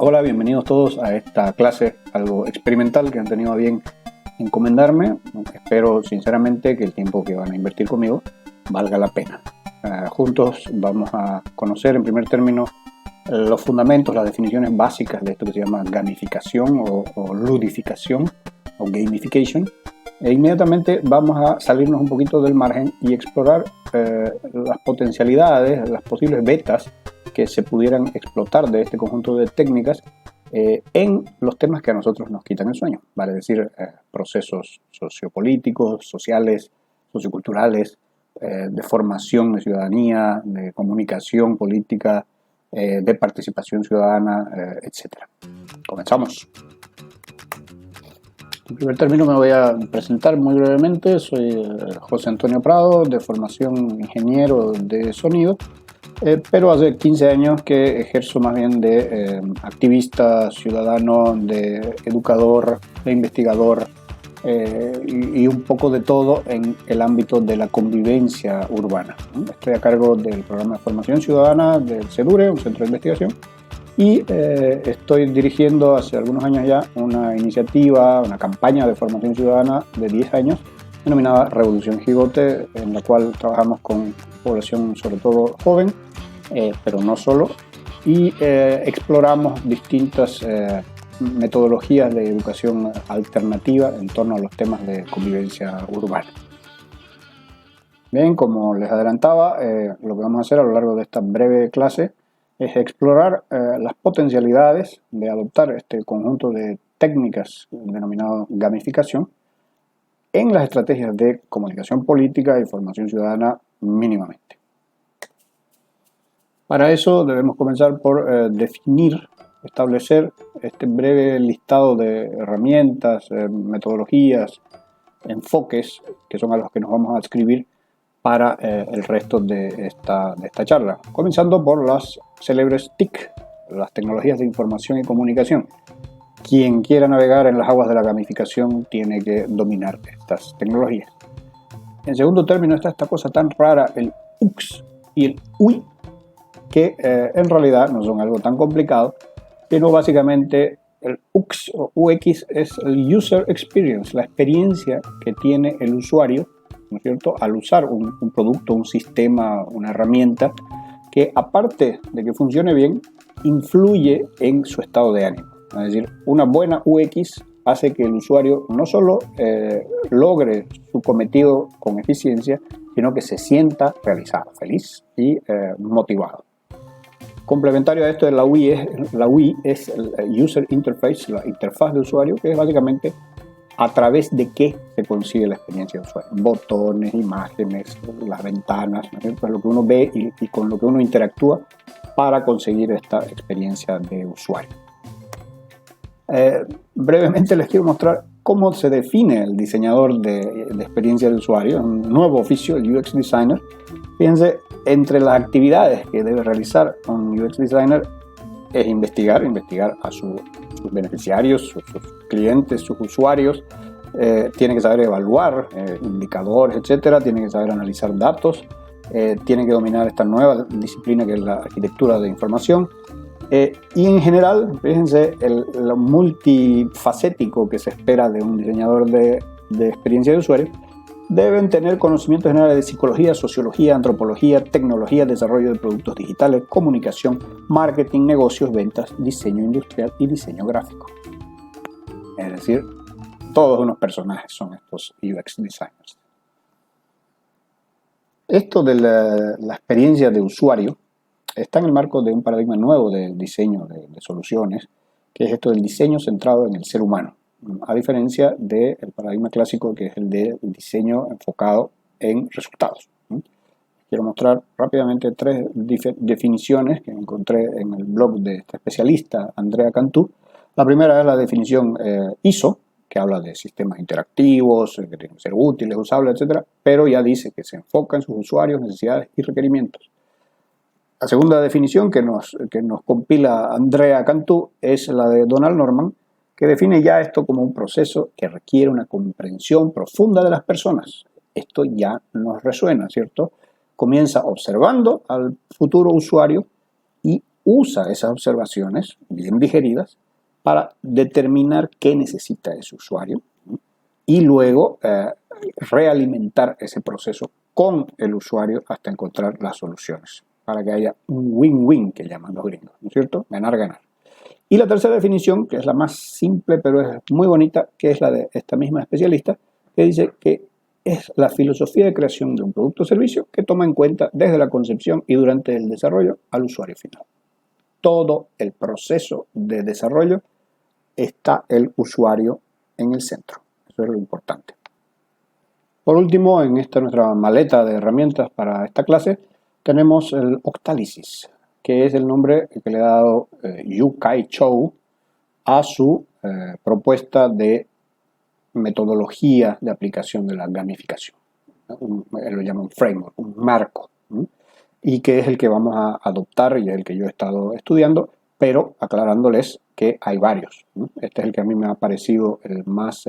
Hola, bienvenidos todos a esta clase algo experimental que han tenido a bien encomendarme. Espero sinceramente que el tiempo que van a invertir conmigo valga la pena. Juntos vamos a conocer en primer término los fundamentos, las definiciones básicas de esto que se llama gamificación o ludificación o gamification. E inmediatamente vamos a salirnos un poquito del margen y explorar las potencialidades, las posibles betas que se pudieran explotar de este conjunto de técnicas en los temas que a nosotros nos quitan el sueño, vale decir, procesos sociopolíticos, sociales, socioculturales, de formación de ciudadanía, de comunicación política, de participación ciudadana, etc. Comenzamos. En primer término me voy a presentar muy brevemente. Soy José Antonio Prado, de formación ingeniero de sonido, pero hace 15 años que ejerzo más bien de activista, ciudadano, de educador, de investigador y un poco de todo en el ámbito de la convivencia urbana. Estoy a cargo del programa de formación ciudadana del CEDURE, un centro de investigación, y estoy dirigiendo hace algunos años ya una iniciativa, una campaña de formación ciudadana de 10 años denominada Revolución Jigote, en la cual trabajamos con población sobre todo joven, pero no solo, y exploramos distintas metodologías de educación alternativa en torno a los temas de convivencia urbana. Bien, como les adelantaba, lo que vamos a hacer a lo largo de esta breve clase es explorar las potencialidades de adoptar este conjunto de técnicas denominado gamificación en las estrategias de comunicación política y formación ciudadana mínimamente. Para eso debemos comenzar por establecer este breve listado de herramientas, metodologías, enfoques que son a los que nos vamos a adscribir para el resto de esta charla, comenzando por las célebres TIC, las tecnologías de información y comunicación. Quien quiera navegar en las aguas de la gamificación tiene que dominar estas tecnologías. En segundo término está esta cosa tan rara, el UX y el UI, que en realidad no son algo tan complicado, sino básicamente el UX o UX es el User Experience, la experiencia que tiene el usuario, ¿no es cierto?, al usar un producto, un sistema, una herramienta que, aparte de que funcione bien, influye en su estado de ánimo. Es decir, una buena UX hace que el usuario no solo logre su cometido con eficiencia, sino que se sienta realizado, feliz y motivado. Complementario a esto de la UI es el User Interface, la interfaz de usuario, que es básicamente a través de qué se consigue la experiencia de usuario. Botones, imágenes, las ventanas, ¿no? Lo que uno ve y con lo que uno interactúa para conseguir esta experiencia de usuario. Brevemente les quiero mostrar cómo se define el diseñador de experiencia de usuario, un nuevo oficio, el UX Designer. Fíjense, entre las actividades que debe realizar un UX Designer es investigar a sus beneficiarios, sus clientes, sus usuarios. Tiene que saber evaluar indicadores, etcétera. Tiene que saber analizar datos. Tiene que dominar esta nueva disciplina que es la arquitectura de información. Y en general, fíjense, lo multifacético que se espera de un diseñador de experiencia de usuario. Deben tener conocimientos generales de psicología, sociología, antropología, tecnología, desarrollo de productos digitales, comunicación, marketing, negocios, ventas, diseño industrial y diseño gráfico. Es decir, todos unos personajes son estos UX designers. Esto de la experiencia de usuario está en el marco de un paradigma nuevo de diseño de soluciones, que es esto del diseño centrado en el ser humano, a diferencia del paradigma clásico, que es el del diseño enfocado en resultados. Quiero mostrar rápidamente tres definiciones que encontré en el blog de esta especialista, Andrea Cantú. La primera es la definición ISO, que habla de sistemas interactivos, que tienen que ser útiles, usables, etc., pero ya dice que se enfoca en sus usuarios, necesidades y requerimientos. La segunda definición que nos compila Andrea Cantú es la de Donald Norman, que define ya esto como un proceso que requiere una comprensión profunda de las personas. Esto ya nos resuena, ¿cierto? Comienza observando al futuro usuario y usa esas observaciones bien digeridas para determinar qué necesita ese usuario y luego realimentar ese proceso con el usuario hasta encontrar las soluciones, para que haya un win-win, que llaman los gringos, ¿no es cierto? Ganar, ganar. Y la tercera definición, que es la más simple pero es muy bonita, que es la de esta misma especialista, que dice que es la filosofía de creación de un producto o servicio que toma en cuenta desde la concepción y durante el desarrollo al usuario final. Todo el proceso de desarrollo está el usuario en el centro. Eso es lo importante. Por último, en esta nuestra maleta de herramientas para esta clase, tenemos el Octalysis, que es el nombre que le ha dado Yu-Kai Chou a su propuesta de metodología de aplicación de la gamificación. Él lo llama un framework, un marco, y que es el que vamos a adoptar y es el que yo he estado estudiando, pero aclarándoles que hay varios. Este es el que a mí me ha parecido el más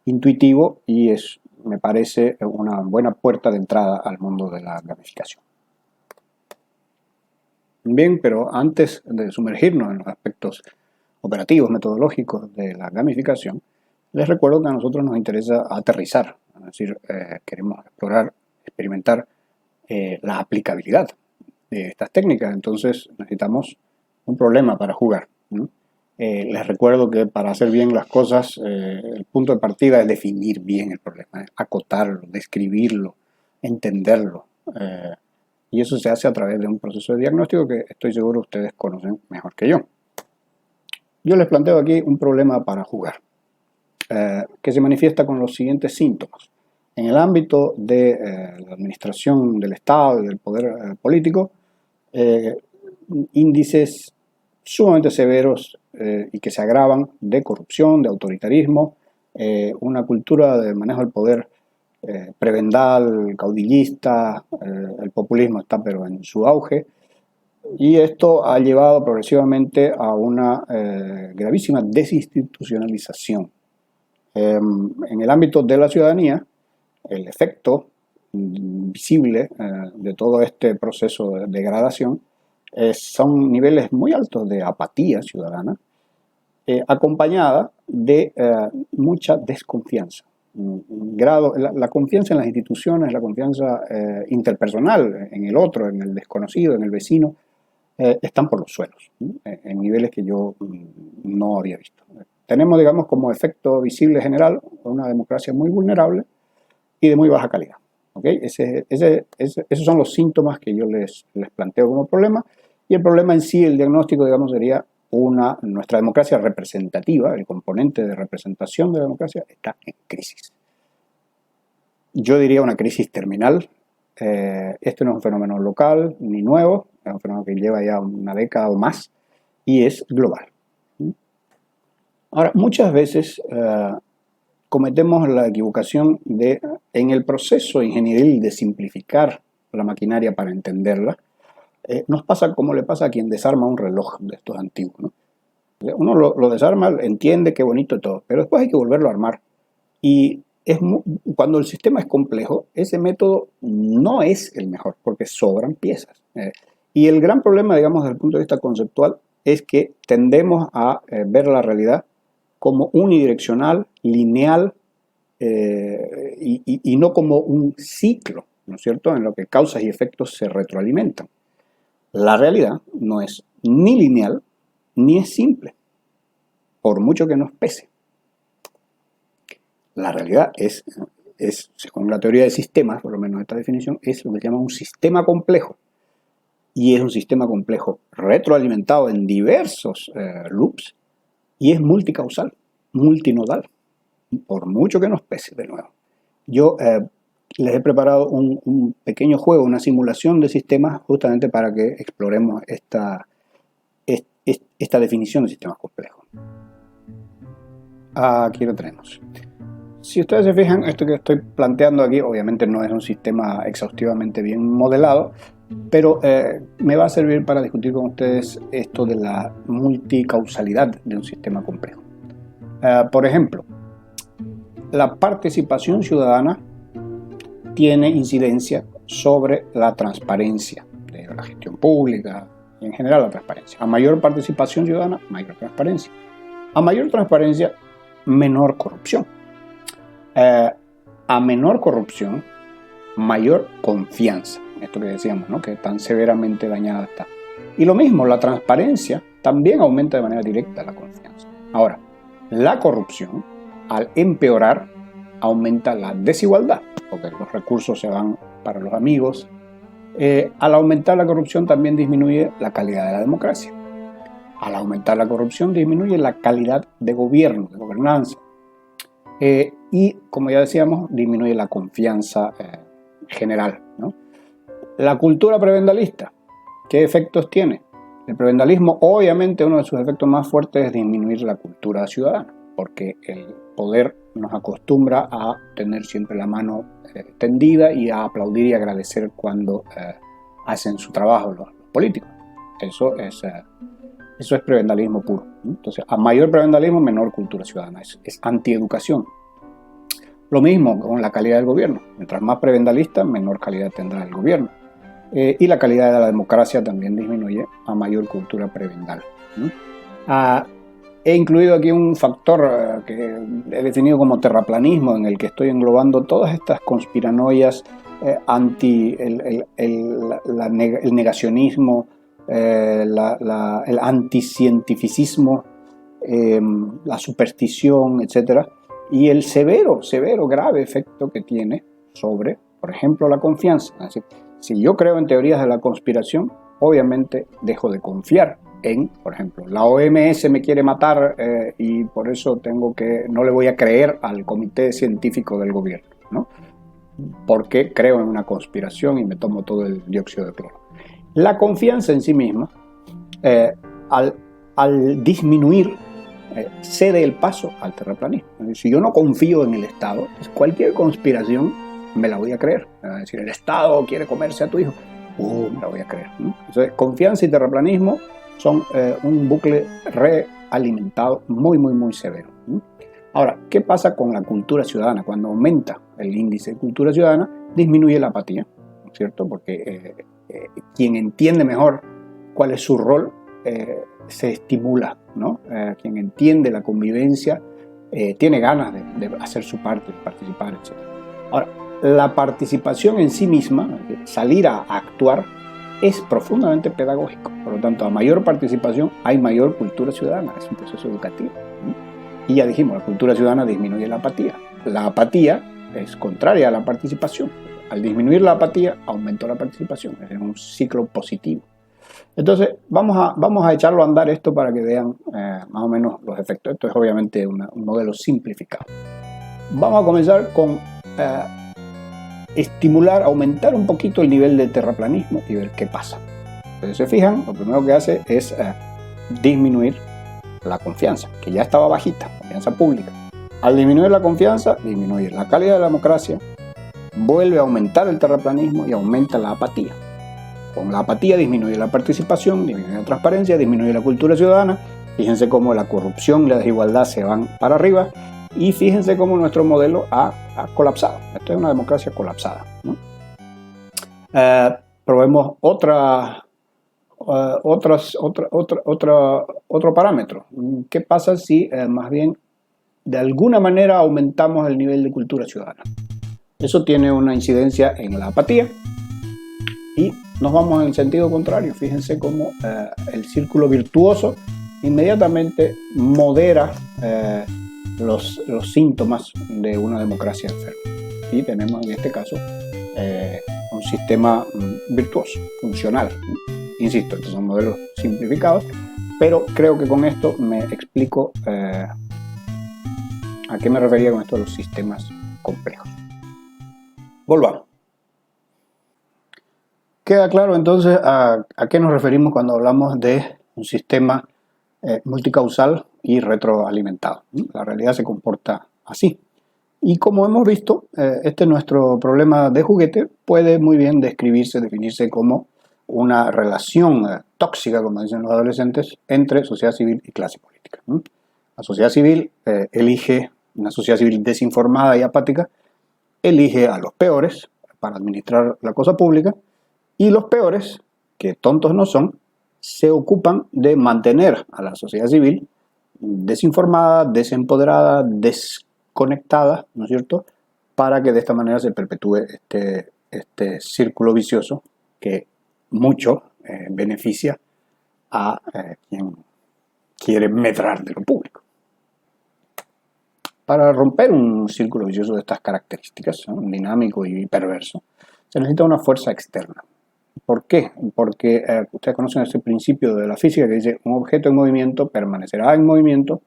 intuitivo y me parece una buena puerta de entrada al mundo de la gamificación. Bien, pero antes de sumergirnos en los aspectos operativos, metodológicos de la gamificación, les recuerdo que a nosotros nos interesa aterrizar, es decir, queremos explorar, experimentar la aplicabilidad de estas técnicas. Entonces necesitamos un problema para jugar, ¿no? Les recuerdo que para hacer bien las cosas, el punto de partida es definir bien el problema, acotarlo, describirlo, entenderlo. Y eso se hace a través de un proceso de diagnóstico que estoy seguro ustedes conocen mejor que yo. Yo les planteo aquí un problema para jugar, que se manifiesta con los siguientes síntomas. En el ámbito de la administración del Estado y del poder político, índices sumamente severos y que se agravan de corrupción, de autoritarismo, una cultura de manejo del poder prebendal, caudillista, el populismo está pero en su auge, y esto ha llevado progresivamente a una gravísima desinstitucionalización. En el ámbito de la ciudadanía, el efecto visible de todo este proceso de degradación son niveles muy altos de apatía ciudadana, acompañada de mucha desconfianza. La confianza en las instituciones, la confianza interpersonal en el otro, en el desconocido, en el vecino, están por los suelos, en niveles que yo no había visto. Tenemos, digamos, como efecto visible general una democracia muy vulnerable y de muy baja calidad. ¿Okay? Esos son los síntomas que yo les planteo como problema, y el problema en sí, el diagnóstico, digamos, sería nuestra democracia representativa, el componente de representación de la democracia está en crisis. Yo diría una crisis terminal. Este no es un fenómeno local ni nuevo, es un fenómeno que lleva ya una década o más y es global. Ahora, muchas veces cometemos la equivocación de, en el proceso ingenieril de simplificar la maquinaria para entenderla, nos pasa como le pasa a quien desarma un reloj de estos antiguos, ¿no? Uno lo desarma, entiende qué bonito y todo, pero después hay que volverlo a armar. Y cuando el sistema es complejo, ese método no es el mejor, porque sobran piezas. Y el gran problema, digamos, desde el punto de vista conceptual, es que tendemos a ver la realidad como unidireccional, lineal, y no como un ciclo, ¿no es cierto?, en lo que causas y efectos se retroalimentan. La realidad no es ni lineal ni es simple, por mucho que nos pese. La realidad es, según la teoría de sistemas, por lo menos esta definición, es lo que se llama un sistema complejo. Y es un sistema complejo retroalimentado en diversos loops y es multicausal, multinodal, por mucho que nos pese de nuevo. Yo les he preparado un pequeño juego, una simulación de sistemas, justamente para que exploremos esta definición de sistemas complejos. Aquí lo tenemos. Si ustedes se fijan, esto que estoy planteando aquí obviamente no es un sistema exhaustivamente bien modelado, pero me va a servir para discutir con ustedes esto de la multicausalidad de un sistema complejo. Por ejemplo, la participación ciudadana tiene incidencia sobre la transparencia de la gestión pública, y en general la transparencia. A mayor participación ciudadana, mayor transparencia. A mayor transparencia, menor corrupción. A menor corrupción, mayor confianza. Esto que decíamos, ¿no? Que tan severamente dañada está. Y lo mismo, la transparencia también aumenta de manera directa la confianza. Ahora, la corrupción, al empeorar, aumenta la desigualdad, porque los recursos se van para los amigos. Al aumentar la corrupción también disminuye la calidad de la democracia. Al aumentar la corrupción disminuye la calidad de gobierno, de gobernanza. Y, como ya decíamos, disminuye la confianza general, ¿no? La cultura prebendalista, ¿qué efectos tiene? El prebendalismo, obviamente, uno de sus efectos más fuertes es disminuir la cultura ciudadana, porque el poder nos acostumbra a tener siempre la mano tendida y a aplaudir y agradecer cuando hacen su trabajo los políticos. Eso es prebendalismo puro, ¿no? Entonces, a mayor prebendalismo, menor cultura ciudadana. Es antieducación. Lo mismo con la calidad del gobierno. Mientras más prebendalista, menor calidad tendrá el gobierno. Y la calidad de la democracia también disminuye a mayor cultura prebendal, ¿no? He incluido aquí un factor que he definido como terraplanismo, en el que estoy englobando todas estas conspiranoias anti el negacionismo, el anticientificismo, la superstición, etc. Y el severo, grave efecto que tiene sobre, por ejemplo, la confianza. Es decir, si yo creo en teorías de la conspiración, obviamente dejo de confiar en, por ejemplo, la OMS me quiere matar y por eso no le voy a creer al comité científico del gobierno, ¿no? Porque creo en una conspiración y me tomo todo el dióxido de cloro. La confianza en sí misma, al disminuir, cede el paso al terraplanismo. Es decir, si yo no confío en el Estado, pues cualquier conspiración me la voy a creer. Es decir, el Estado quiere comerse a tu hijo, me la voy a creer, ¿no? Entonces, confianza y terraplanismo son un bucle realimentado muy, muy, muy severo, ¿no? Ahora, ¿qué pasa con la cultura ciudadana? Cuando aumenta el índice de cultura ciudadana, disminuye la apatía, ¿no es cierto? Porque quien entiende mejor cuál es su rol se estimula, ¿no? Quien entiende la convivencia tiene ganas de hacer su parte, de participar, etc. Ahora, la participación en sí misma, salir a actuar, es profundamente pedagógico. Por lo tanto, a mayor participación hay mayor cultura ciudadana. Es un proceso educativo, ¿no? Y ya dijimos, la cultura ciudadana disminuye la apatía. La apatía es contraria a la participación. Al disminuir la apatía, aumenta la participación. Es un ciclo positivo. Entonces, vamos a echarlo a andar esto para que vean más o menos los efectos. Esto es obviamente un modelo simplificado. Vamos a comenzar con aumentar un poquito el nivel de terraplanismo y ver qué pasa. Entonces, se fijan, lo primero que hace es disminuir la confianza, que ya estaba bajita, confianza pública. Al disminuir la confianza, disminuye la calidad de la democracia, vuelve a aumentar el terraplanismo y aumenta la apatía. Con la apatía disminuye la participación, disminuye la transparencia, disminuye la cultura ciudadana. Fíjense cómo la corrupción y la desigualdad se van para arriba y fíjense cómo nuestro modelo ha colapsado. Esto es una democracia colapsada, ¿no? Probemos otro parámetro. ¿Qué pasa si más bien de alguna manera aumentamos el nivel de cultura ciudadana? Eso tiene una incidencia en la apatía y nos vamos en el sentido contrario. Fíjense cómo el círculo virtuoso inmediatamente modera los síntomas de una democracia enferma. Y tenemos en este caso un sistema virtuoso, funcional. Insisto, estos son modelos simplificados, pero creo que con esto me explico a qué me refería con esto de los sistemas complejos. Volvamos. Queda claro entonces a qué nos referimos cuando hablamos de un sistema multicausal y retroalimentado. La realidad se comporta así. Y como hemos visto, nuestro problema de juguete puede muy bien definirse como una relación tóxica, como dicen los adolescentes, entre sociedad civil y clase política. La sociedad civil elige, una sociedad civil desinformada y apática, elige a los peores para administrar la cosa pública, y los peores, que tontos no son, se ocupan de mantener a la sociedad civil desinformada, desempoderada, desconectada, ¿no es cierto?, para que de esta manera se perpetúe este círculo vicioso que mucho beneficia a quien quiere medrar de lo público. Para romper un círculo vicioso de estas características, ¿no?, dinámico y perverso, se necesita una fuerza externa. ¿Por qué? Porque ustedes conocen ese principio de la física que dice un objeto en movimiento permanecerá en movimiento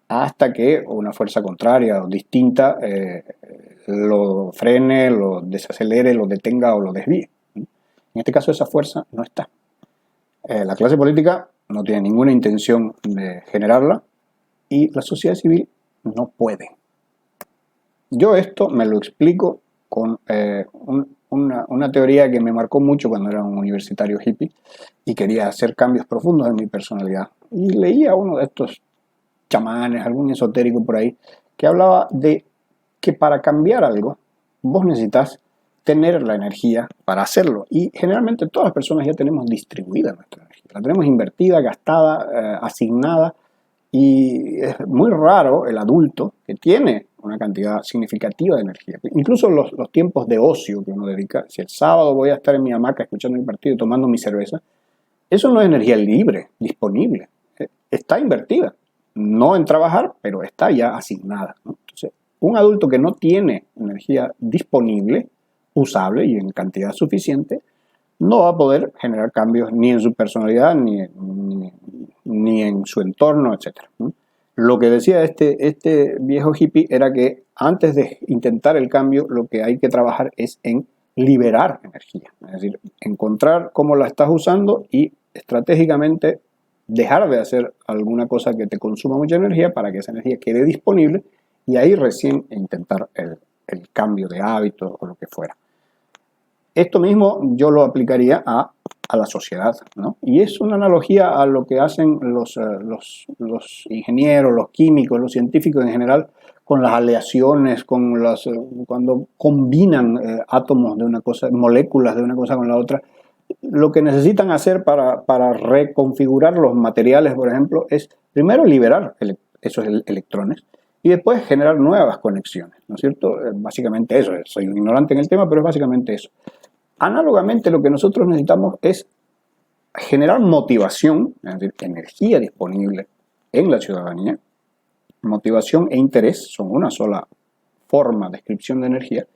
hasta que una fuerza contraria o distinta lo frene, lo desacelere, lo detenga o lo desvíe. En este caso esa fuerza no está. La clase política no tiene ninguna intención de generarla y la sociedad civil no puede. Yo esto me lo explico con una teoría que me marcó mucho cuando era un universitario hippie y quería hacer cambios profundos en mi personalidad. Y leía uno de estos chamanes, algún esotérico por ahí, que hablaba de que para cambiar algo vos necesitas tener la energía para hacerlo. Y generalmente todas las personas ya tenemos distribuida nuestra energía. La tenemos invertida, gastada, asignada. Y es muy raro el adulto que tiene una cantidad significativa de energía. Incluso los tiempos de ocio que uno dedica, si el sábado voy a estar en mi hamaca escuchando mi partido y tomando mi cerveza, eso no es energía libre, disponible. Está invertida. No en trabajar, pero está ya asignada, ¿no? Entonces, un adulto que no tiene energía disponible, usable y en cantidad suficiente, no va a poder generar cambios ni en su personalidad, ni en su entorno, etc. Lo que decía este viejo hippie era que antes de intentar el cambio, lo que hay que trabajar es en liberar energía. Es decir, encontrar cómo la estás usando y estratégicamente dejar de hacer alguna cosa que te consuma mucha energía para que esa energía quede disponible y ahí recién intentar el cambio de hábito o lo que fuera. Esto mismo yo lo aplicaría a la sociedad, ¿no? Y es una analogía a lo que hacen los ingenieros, los químicos, los científicos en general con las aleaciones, cuando combinan átomos de una cosa, moléculas de una cosa con la otra. Lo que necesitan hacer para reconfigurar los materiales, por ejemplo, es primero liberar esos electrones y después generar nuevas conexiones, ¿no es cierto? Básicamente eso, soy un ignorante en el tema, pero es básicamente eso. Análogamente, lo que nosotros necesitamos es generar motivación, es decir, energía disponible en la ciudadanía. Motivación e interés son una sola forma de descripción de energía.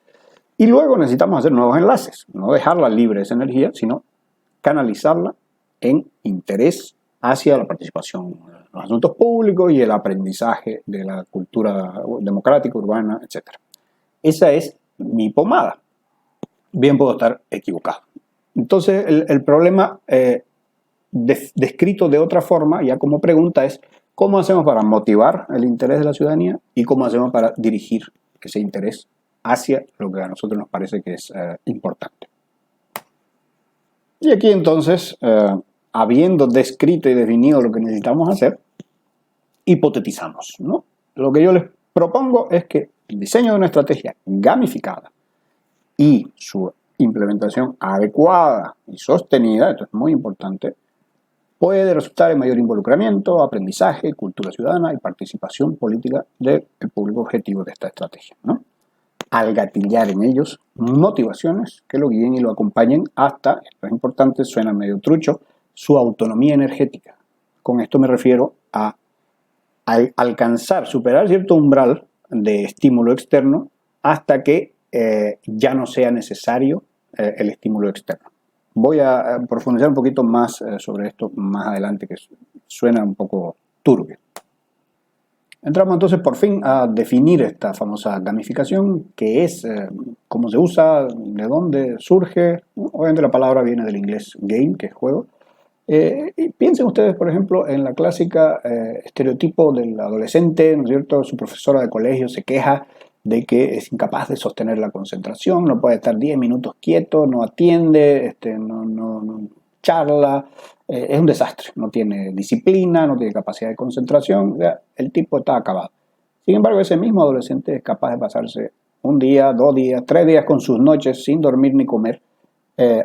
Y luego necesitamos hacer nuevos enlaces, no dejarla libre esa energía, sino canalizarla en interés hacia la participación en los asuntos públicos y el aprendizaje de la cultura democrática, urbana, etc. Esa es mi pomada. Bien puedo estar equivocado. Entonces, el problema descrito de otra forma, ya como pregunta, es ¿cómo hacemos para motivar el interés de la ciudadanía y cómo hacemos para dirigir ese interés hacia lo que a nosotros nos parece que es importante? Y aquí entonces, habiendo descrito y definido lo que necesitamos hacer, hipotetizamos, ¿no? Lo que yo les propongo es que el diseño de una estrategia gamificada y su implementación adecuada y sostenida, esto es muy importante, puede resultar en mayor involucramiento, aprendizaje, cultura ciudadana y participación política del público objetivo de esta estrategia, ¿no? Al gatillar en ellos motivaciones que lo guíen y lo acompañen hasta, esto es importante, suena medio trucho, su autonomía energética. Con esto me refiero a alcanzar, superar cierto umbral de estímulo externo hasta que ya no sea necesario el estímulo externo. Voy a profundizar un poquito más sobre esto más adelante, que suena un poco turbio. Entramos entonces por fin a definir esta famosa gamificación, qué es, cómo se usa, de dónde surge. Obviamente la palabra viene del inglés game, que es juego. Y piensen ustedes, por ejemplo, en la clásica estereotipo del adolescente, ¿no es cierto? Su profesora de colegio se queja de que es incapaz de sostener la concentración, no puede estar 10 minutos quieto, no atiende, no charla, es un desastre, no tiene disciplina, no tiene capacidad de concentración, el tipo está acabado. Sin embargo, ese mismo adolescente es capaz de pasarse un día, 2 días, 3 días con sus noches sin dormir ni comer,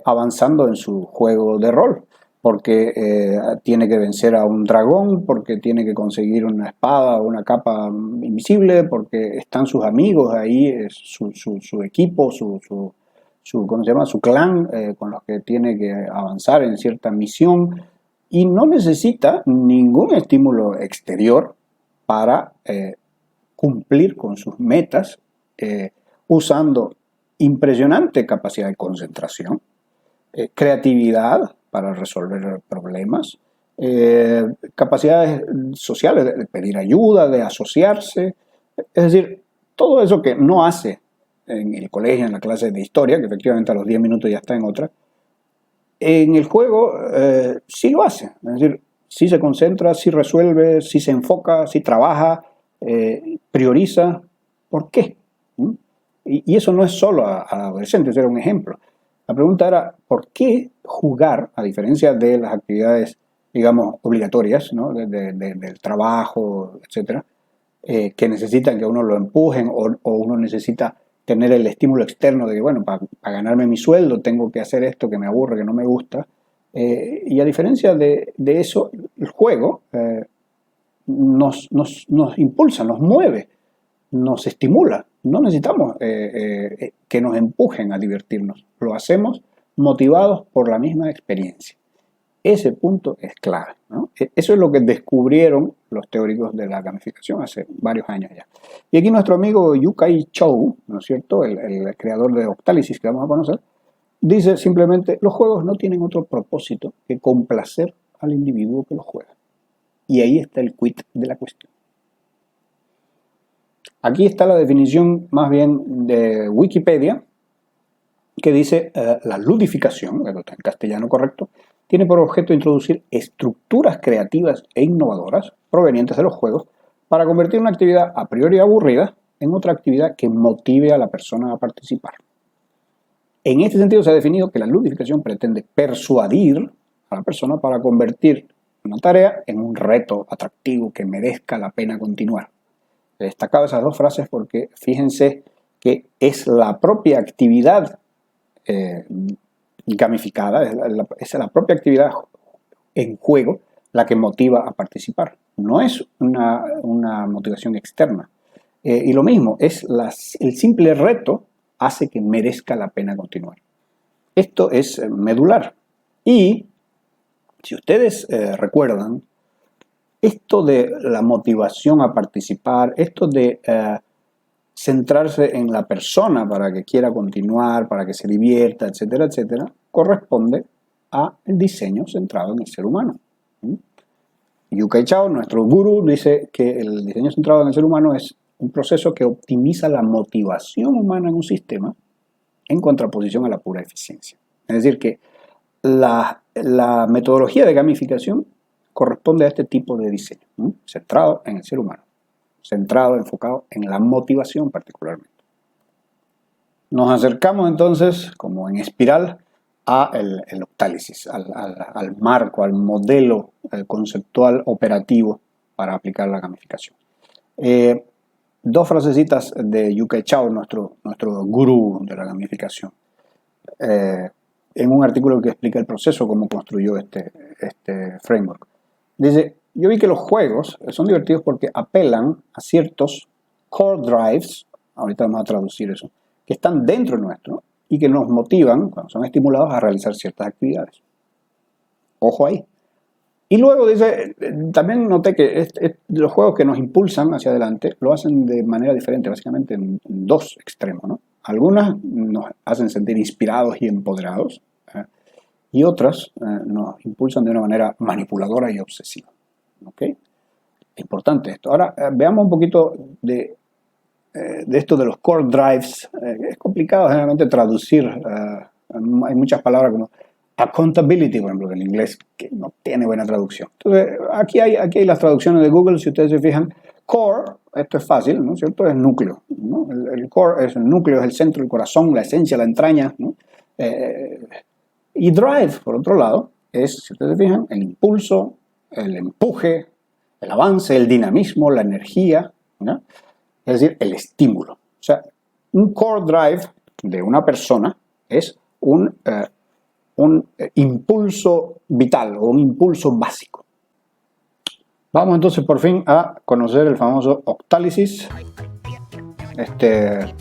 avanzando en su juego de rol. porque tiene que vencer a un dragón, porque tiene que conseguir una espada o una capa invisible, porque están sus amigos ahí, su equipo, ¿cómo se llama? Su clan con los que tiene que avanzar en cierta misión, y no necesita ningún estímulo exterior para cumplir con sus metas, usando impresionante capacidad de concentración, creatividad para resolver problemas, capacidades sociales de pedir ayuda, de asociarse, es decir, todo eso que no hace en el colegio, en la clase de historia, que efectivamente a los 10 minutos ya está en otra, en el juego sí lo hace, es decir, sí se concentra, sí resuelve, sí se enfoca, sí trabaja, prioriza. ¿Por qué? Y eso no es solo a adolescentes, era un ejemplo. La pregunta era, ¿por qué jugar, a diferencia de las actividades, digamos, obligatorias, ¿no? del trabajo, etcétera, que necesitan que uno lo empujen o uno necesita tener el estímulo externo de que, bueno, para ganarme mi sueldo tengo que hacer esto que me aburre, que no me gusta? Y a diferencia de eso, el juego nos impulsa, nos mueve, nos estimula. No necesitamos que nos empujen a divertirnos. Lo hacemos motivados por la misma experiencia. Ese punto es clave, ¿no? Eso es lo que descubrieron los teóricos de la gamificación hace varios años ya. Y aquí nuestro amigo Yu-Kai Chou, ¿no es cierto?, el creador de Octalysis, que vamos a conocer, dice simplemente, los juegos no tienen otro propósito que complacer al individuo que los juega. Y ahí está el quid de la cuestión. Aquí está la definición más bien de Wikipedia, que dice la ludificación, que está en castellano correcto, tiene por objeto introducir estructuras creativas e innovadoras provenientes de los juegos para convertir una actividad a priori aburrida en otra actividad que motive a la persona a participar. En este sentido se ha definido que la ludificación pretende persuadir a la persona para convertir una tarea en un reto atractivo que merezca la pena continuar. He destacado esas dos frases porque fíjense que es la propia actividad gamificada, es la propia actividad en juego la que motiva a participar. No es una motivación externa. Y lo mismo, el simple reto hace que merezca la pena continuar. Esto es medular. Y si ustedes recuerdan, esto de la motivación a participar, esto de centrarse en la persona para que quiera continuar, para que se divierta, etcétera, etcétera, corresponde al diseño centrado en el ser humano. Yu-Kai Chou, nuestro gurú, dice que el diseño centrado en el ser humano es un proceso que optimiza la motivación humana en un sistema en contraposición a la pura eficiencia. Es decir, que la metodología de gamificación corresponde a este tipo de diseño, centrado en el ser humano, centrado, enfocado en la motivación particularmente. Nos acercamos entonces, como en espiral, a el Octalysis, al marco, al modelo conceptual operativo para aplicar la gamificación. Dos frasecitas de Yu-Kai Chou, nuestro gurú de la gamificación, en un artículo que explica el proceso, cómo construyó este framework. Dice, yo vi que los juegos son divertidos porque apelan a ciertos core drives, ahorita vamos a traducir eso, que están dentro nuestro y que nos motivan, cuando son estimulados, a realizar ciertas actividades. Ojo ahí. Y luego dice, también noté que los juegos que nos impulsan hacia adelante lo hacen de manera diferente, básicamente en dos extremos, ¿no? Algunas nos hacen sentir inspirados y empoderados, y otras nos impulsan de una manera manipuladora y obsesiva. ¿Okay? Es importante esto. Ahora veamos un poquito de esto de los core drives. Es complicado generalmente traducir. Hay muchas palabras como accountability, por ejemplo, en inglés, que no tiene buena traducción. Entonces, aquí hay las traducciones de Google. Si ustedes se fijan, core, esto es fácil, ¿no es cierto? Es núcleo, ¿no? El core es el núcleo, es el centro, el corazón, la esencia, la entraña, ¿no? Y drive, por otro lado, es, si ustedes se fijan, el impulso, el empuje, el avance, el dinamismo, la energía, ¿no? Es decir, el estímulo. O sea, un core drive de una persona es un un impulso vital o un impulso básico. Vamos entonces por fin a conocer el famoso Octalysis, este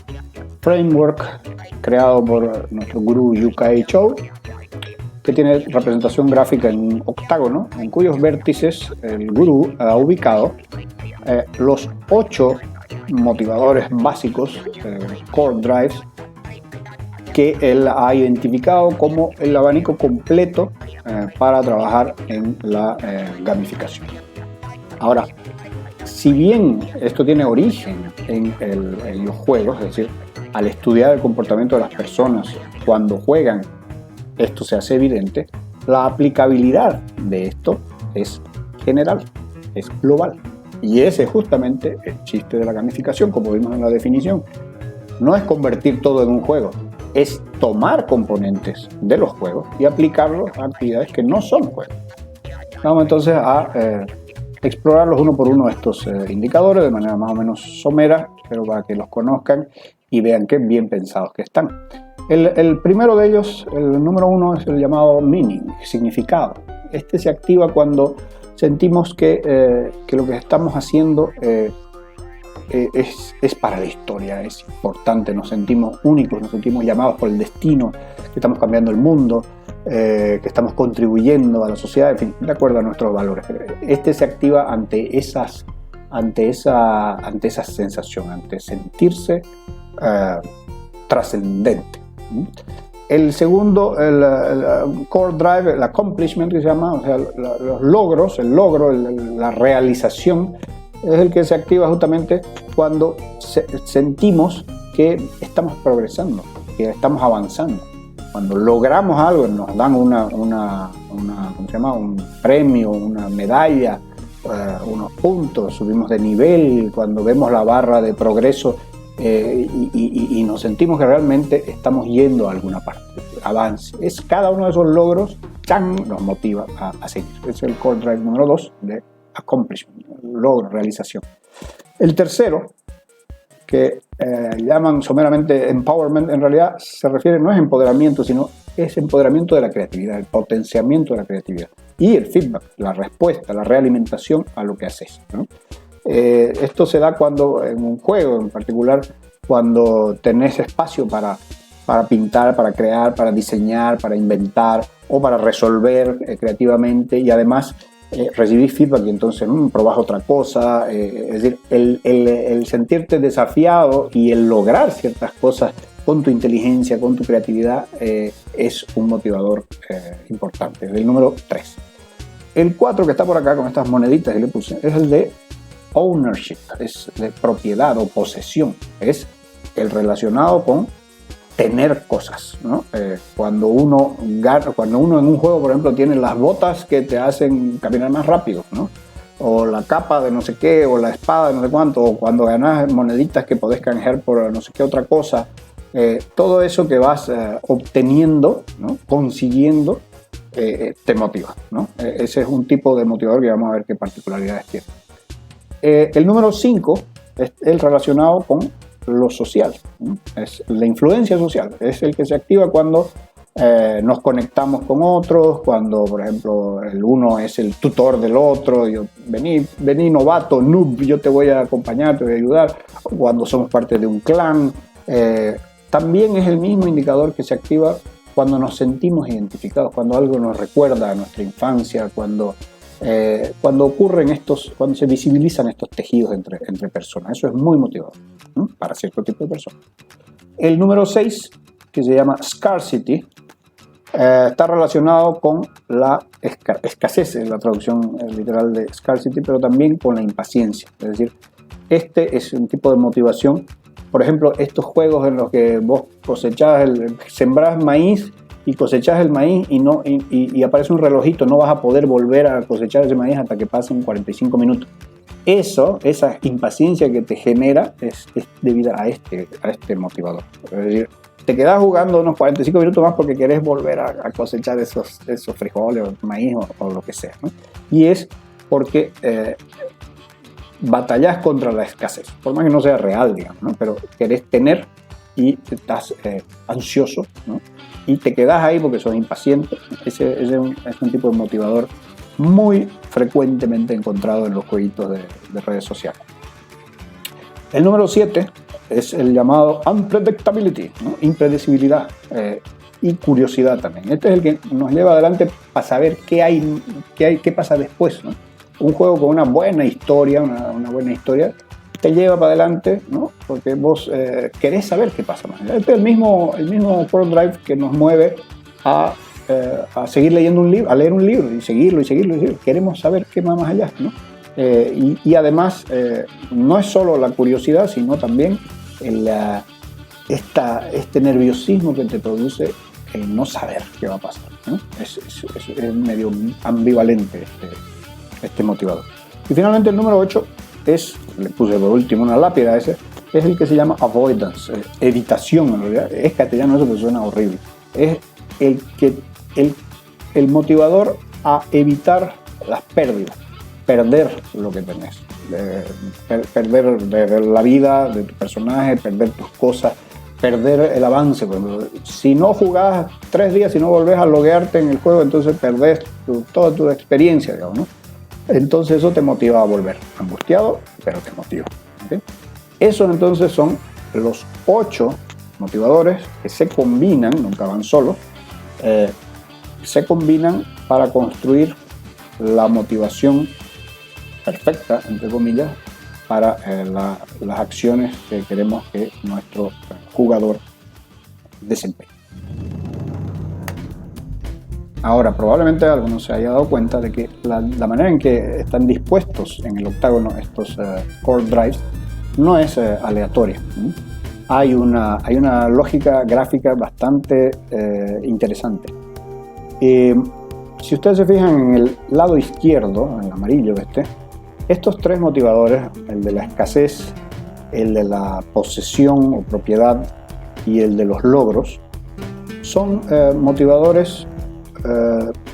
framework creado por nuestro gurú Yukai Chou, que tiene representación gráfica en un octágono, en cuyos vértices el gurú ha ubicado los 8 motivadores básicos, core drives, que él ha identificado como el abanico completo para trabajar en la gamificación. Ahora, si bien esto tiene origen en los juegos, es decir, al estudiar el comportamiento de las personas cuando juegan, esto se hace evidente, la aplicabilidad de esto es general, es global. Y ese es justamente el chiste de la gamificación, como vimos en la definición. No es convertir todo en un juego, es tomar componentes de los juegos y aplicarlos a actividades que no son juegos. Vamos entonces a explorarlos uno por uno estos indicadores de manera más o menos somera, pero para que los conozcan y vean qué bien pensados que están. El primero de ellos, el número 1, es el llamado meaning, significado. Este se activa cuando sentimos que lo que estamos haciendo es para la historia, es importante, nos sentimos únicos, nos sentimos llamados por el destino, que estamos cambiando el mundo, que estamos contribuyendo a la sociedad, en fin, de acuerdo a nuestros valores. Este se activa ante esa sensación, ante sentirse trascendente. El segundo, el core drive, el accomplishment que se llama, o sea, los logros, el logro, la realización, es el que se activa justamente cuando sentimos que estamos progresando, que estamos avanzando. Cuando logramos algo, nos dan ¿cómo se llama? Un premio, una medalla, unos puntos, subimos de nivel, cuando vemos la barra de progreso y nos sentimos que realmente estamos yendo a alguna parte, avance. Es cada uno de esos logros nos motiva a seguir. Es el core drive número 2 de accomplishment, logro, realización. El tercero, que llaman someramente empowerment, en realidad se refiere, no es empoderamiento, sino es empoderamiento de la creatividad, el potenciamiento de la creatividad. Y el feedback, la respuesta, la realimentación a lo que haces, ¿no? Esto se da cuando, en un juego en particular, cuando tenés espacio para pintar, para crear, para diseñar, para inventar o para resolver creativamente, y además recibir feedback y entonces probás otra cosa, es decir, el sentirte desafiado y el lograr ciertas cosas con tu inteligencia, con tu creatividad, es un motivador importante. El número 3. El 4 que está por acá con estas moneditas que le puse es el de ownership, es de propiedad o posesión, es el relacionado con tener cosas, ¿no? Cuando uno en un juego, por ejemplo, tiene las botas que te hacen caminar más rápido, ¿no? O la capa de no sé qué, o la espada de no sé cuánto, o cuando ganas moneditas que podés canjear por no sé qué otra cosa, todo eso que vas obteniendo, ¿no? Consiguiendo, te motiva, ¿no? Ese es un tipo de motivador que vamos a ver qué particularidades tiene. El número 5 es el relacionado con lo social, ¿no? Es la influencia social, es el que se activa cuando nos conectamos con otros, cuando por ejemplo el uno es el tutor del otro, vení novato, noob, yo te voy a acompañar, te voy a ayudar, cuando somos parte de un clan. También es el mismo indicador que se activa cuando nos sentimos identificados, cuando algo nos recuerda a nuestra infancia, cuando ocurren cuando se visibilizan estos tejidos entre personas. Eso es muy motivador, ¿no? Para cierto tipo de personas. El número 6, que se llama scarcity, está relacionado con la escasez, es la traducción literal de scarcity, pero también con la impaciencia. Es decir, este es un tipo de motivación. Por ejemplo, estos juegos en los que vos sembrás maíz y cosechás el maíz y aparece un relojito, no vas a poder volver a cosechar ese maíz hasta que pasen 45 minutos. Esa impaciencia que te genera es debida a este motivador. Es decir, te quedás jugando unos 45 minutos más porque querés volver a cosechar esos frijoles o maíz o lo que sea, ¿no? Y es porque batallás contra la escasez, por más que no sea real, digamos, ¿no? Pero querés tener y estás ansioso, ¿no? y te quedas ahí porque sos impaciente. Ese es un tipo de motivador muy frecuentemente encontrado en los jueguitos de redes sociales. El número 7 es el llamado unpredictability, ¿no? Impredecibilidad y curiosidad también. Este es el que nos lleva adelante para saber qué pasa después, ¿no? Un juego con una buena historia, una buena historia, te lleva para adelante, ¿no? Porque vos querés saber qué pasa más allá. Este es el mismo World Drive que nos mueve a seguir leyendo un libro, a leer un libro y seguirlo. Queremos saber qué va más allá, ¿no? Y además no es solo la curiosidad, sino también este nerviosismo que te produce el no saber qué va a pasar, ¿no? Es medio ambivalente este motivador. Y finalmente el número 8 le puse por último una lápida, es el que se llama avoidance, evitación en realidad. Es castellano eso, pero suena horrible. Es el motivador a evitar las pérdidas, perder lo que tenés, perder de la vida de tu personaje, perder tus cosas, perder el avance. Por ejemplo, si no jugás 3 días, si no volvés a loguearte en el juego, entonces perdés toda tu experiencia, digamos, ¿no? Entonces eso te motiva a volver, angustiado, pero te motiva, ¿okay? Esos entonces son los 8 motivadores que se combinan, nunca van solos, se combinan para construir la motivación perfecta, entre comillas, para las acciones que queremos que nuestro jugador desempeñe. Ahora, probablemente alguno se haya dado cuenta de que la manera en que están dispuestos en el octágono estos core drives no es aleatoria. Hay una lógica gráfica bastante interesante. Si ustedes se fijan en el lado izquierdo, en el amarillo estos 3 motivadores, el de la escasez, el de la posesión o propiedad y el de los logros, son motivadores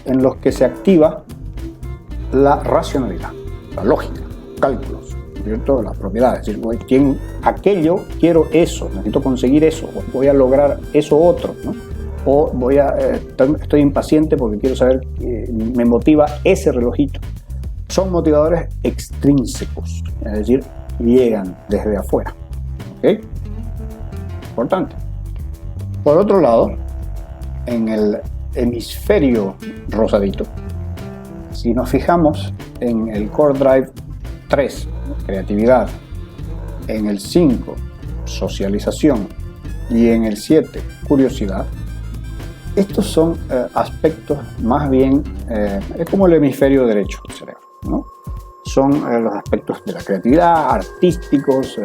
en los que se activa la racionalidad, la lógica, cálculos, ¿cierto? Las propiedades, es decir, aquello, quiero eso, necesito conseguir eso, o voy a lograr eso otro, ¿no? O estoy impaciente porque quiero saber, me motiva ese relojito. Son motivadores extrínsecos, es decir, llegan desde afuera, ¿ok? Importante. Por otro lado, en el hemisferio rosadito, si nos fijamos en el Core Drive 3, creatividad, en el 5, socialización, y en el 7, curiosidad, estos son aspectos más bien, es como el hemisferio derecho del cerebro, ¿no? Son los aspectos de la creatividad, artísticos,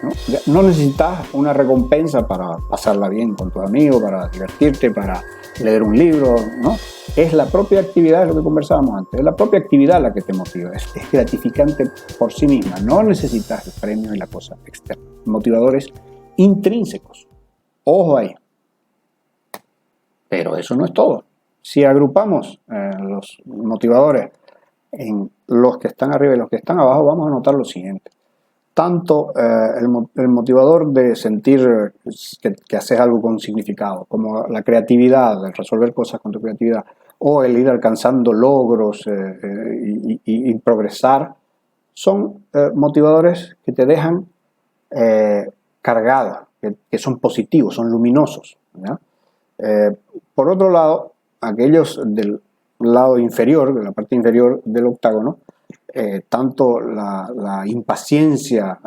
¿no? No necesitas una recompensa para pasarla bien con tus amigos, para divertirte, para leer un libro, ¿no? Es la propia actividad, es lo que conversábamos antes, es la propia actividad la que te motiva, es gratificante por sí misma, no necesitas el premio y la cosa externa. Motivadores intrínsecos, ojo ahí. Pero eso no es todo. Si agrupamos los motivadores en los que están arriba y los que están abajo, vamos a notar lo siguiente. Tanto el motivador de sentir que haces algo con significado, como la creatividad, el resolver cosas con tu creatividad, o el ir alcanzando logros y progresar, son motivadores que te dejan cargado, que son positivos, son luminosos, ¿ya? Por otro lado, aquellos del lado inferior, de la parte inferior del octágono, tanto la impaciencia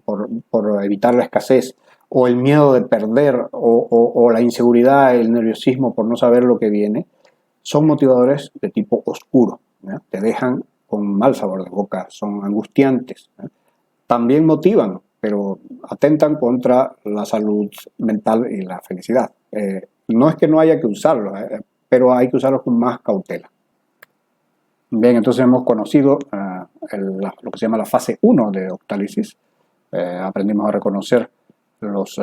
por evitar la escasez, o el miedo de perder, o la inseguridad, el nerviosismo por no saber lo que viene, son motivadores de tipo oscuro, ¿ya? Te dejan con mal sabor de boca, son angustiantes, ¿ya? También motivan, pero atentan contra la salud mental y la felicidad. No es que no haya que usarlos, pero hay que usarlos con más cautela. Bien, entonces hemos conocido lo que se llama la fase 1 de Octalysis. Aprendimos a reconocer los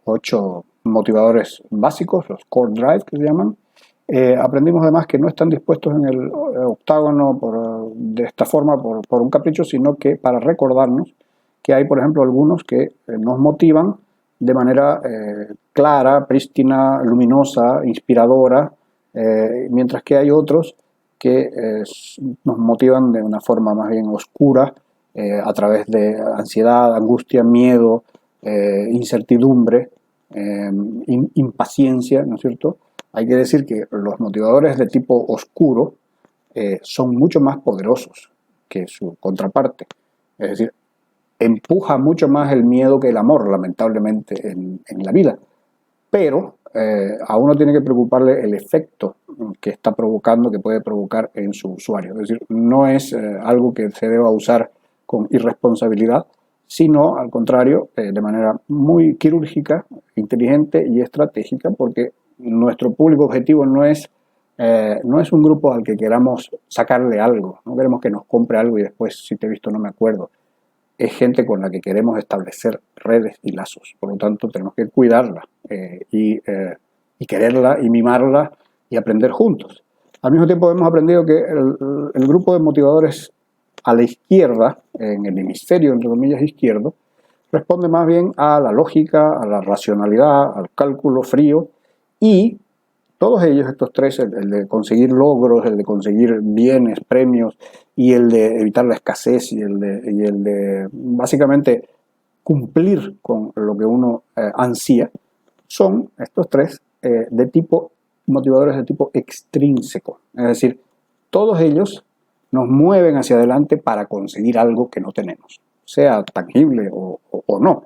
8 motivadores básicos, los core drive que se llaman. Aprendimos además que no están dispuestos en el octágono de esta forma por un capricho, sino que para recordarnos que hay, por ejemplo, algunos que nos motivan de manera clara, prístina, luminosa, inspiradora, mientras que hay otros que nos motivan de una forma más bien oscura, a través de ansiedad, angustia, miedo, incertidumbre, impaciencia, ¿no es cierto? Hay que decir que los motivadores de tipo oscuro son mucho más poderosos que su contraparte. Es decir, empuja mucho más el miedo que el amor, lamentablemente, en la vida. Pero a uno tiene que preocuparle el efecto que está provocando, que puede provocar en su usuario. Es decir, no es algo que se deba usar con irresponsabilidad, sino al contrario, de manera muy quirúrgica, inteligente y estratégica, porque nuestro público objetivo no es un grupo al que queramos sacarle algo, no queremos que nos compre algo y después, si te he visto, no me acuerdo. Es gente con la que queremos establecer redes y lazos. Por lo tanto, tenemos que cuidarla y quererla y mimarla y aprender juntos. Al mismo tiempo, hemos aprendido que el grupo de motivadores a la izquierda, en el hemisferio, entre comillas, izquierdo, responde más bien a la lógica, a la racionalidad, al cálculo frío, y todos ellos, estos tres, el de conseguir logros, el de conseguir bienes, premios, y el de evitar la escasez, y el de básicamente cumplir con lo que uno ansía, son estos tres motivadores de tipo extrínseco. Es decir, todos ellos nos mueven hacia adelante para conseguir algo que no tenemos, sea tangible o no,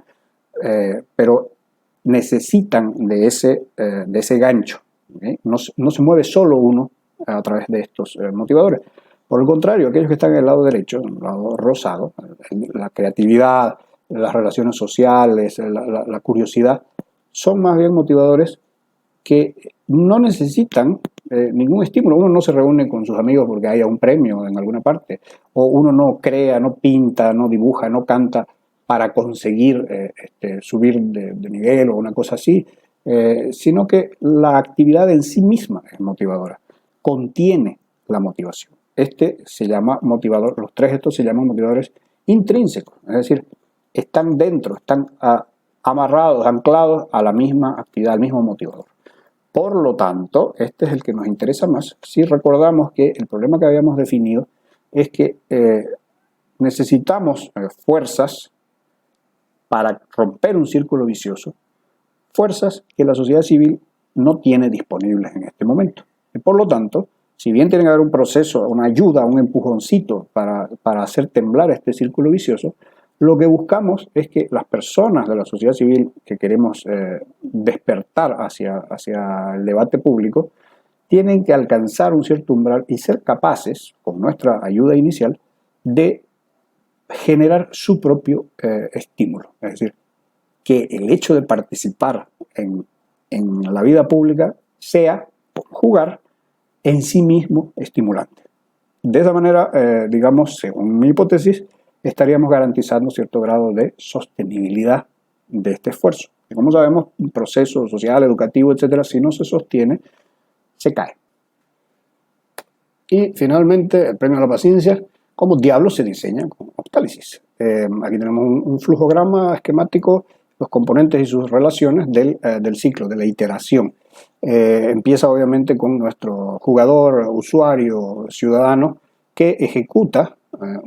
pero necesitan de ese gancho. No se mueve solo uno a través de estos motivadores. Por el contrario, aquellos que están en el lado derecho, en el lado rosado, la creatividad, las relaciones sociales, la curiosidad, son más bien motivadores que no necesitan ningún estímulo. Uno no se reúne con sus amigos porque haya un premio en alguna parte, o uno no crea, no pinta, no dibuja, no canta para conseguir subir de nivel o una cosa así, sino que la actividad en sí misma es motivadora, contiene la motivación. Se llama motivador, los tres estos se llaman motivadores intrínsecos, es decir, están dentro, están amarrados, anclados a la misma actividad, al mismo motivador. Por lo tanto, este es el que nos interesa más si recordamos que el problema que habíamos definido es que necesitamos fuerzas para romper un círculo vicioso, fuerzas que la sociedad civil no tiene disponibles en este momento. Y por lo tanto, si bien tiene que haber un proceso, una ayuda, un empujoncito para hacer temblar este círculo vicioso, lo que buscamos es que las personas de la sociedad civil que queremos despertar hacia el debate público tienen que alcanzar un cierto umbral y ser capaces, con nuestra ayuda inicial, de generar su propio estímulo. Es decir, que el hecho de participar en la vida pública sea jugar en sí mismo estimulante. De esa manera, digamos, según mi hipótesis, estaríamos garantizando cierto grado de sostenibilidad de este esfuerzo. Y como sabemos, un proceso social, educativo, etcétera, si no se sostiene, se cae. Y finalmente, el premio a la paciencia, ¿cómo diablos se diseña con Optálisis? Aquí tenemos un flujograma esquemático, los componentes y sus relaciones del ciclo, de la iteración. Empieza obviamente con nuestro jugador, usuario, ciudadano, que ejecuta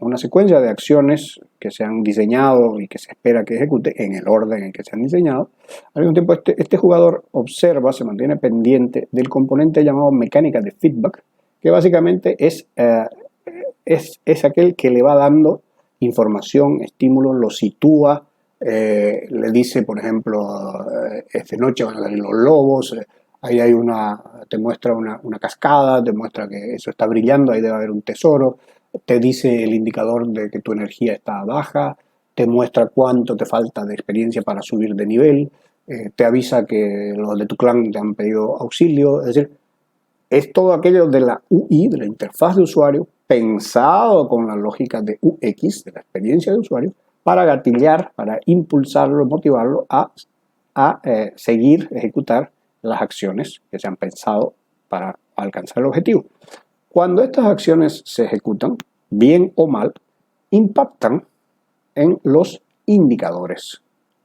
una secuencia de acciones que se han diseñado y que se espera que ejecute en el orden en que se han diseñado. Al mismo tiempo, este jugador observa, se mantiene pendiente del componente llamado mecánica de feedback, que básicamente es aquel que le va dando información, estímulos, lo sitúa, le dice, por ejemplo, esta noche van a salir los lobos, ahí te muestra una cascada, te muestra que eso está brillando, ahí debe haber un tesoro, te dice el indicador de que tu energía está baja, te muestra cuánto te falta de experiencia para subir de nivel, te avisa que los de tu clan te han pedido auxilio, es decir, es todo aquello de la UI, de la interfaz de usuario, pensado con la lógica de UX, de la experiencia de usuario, para gatillar, para impulsarlo, motivarlo a seguir, ejecutar las acciones que se han pensado para alcanzar el objetivo. Cuando estas acciones se ejecutan, bien o mal, impactan en los indicadores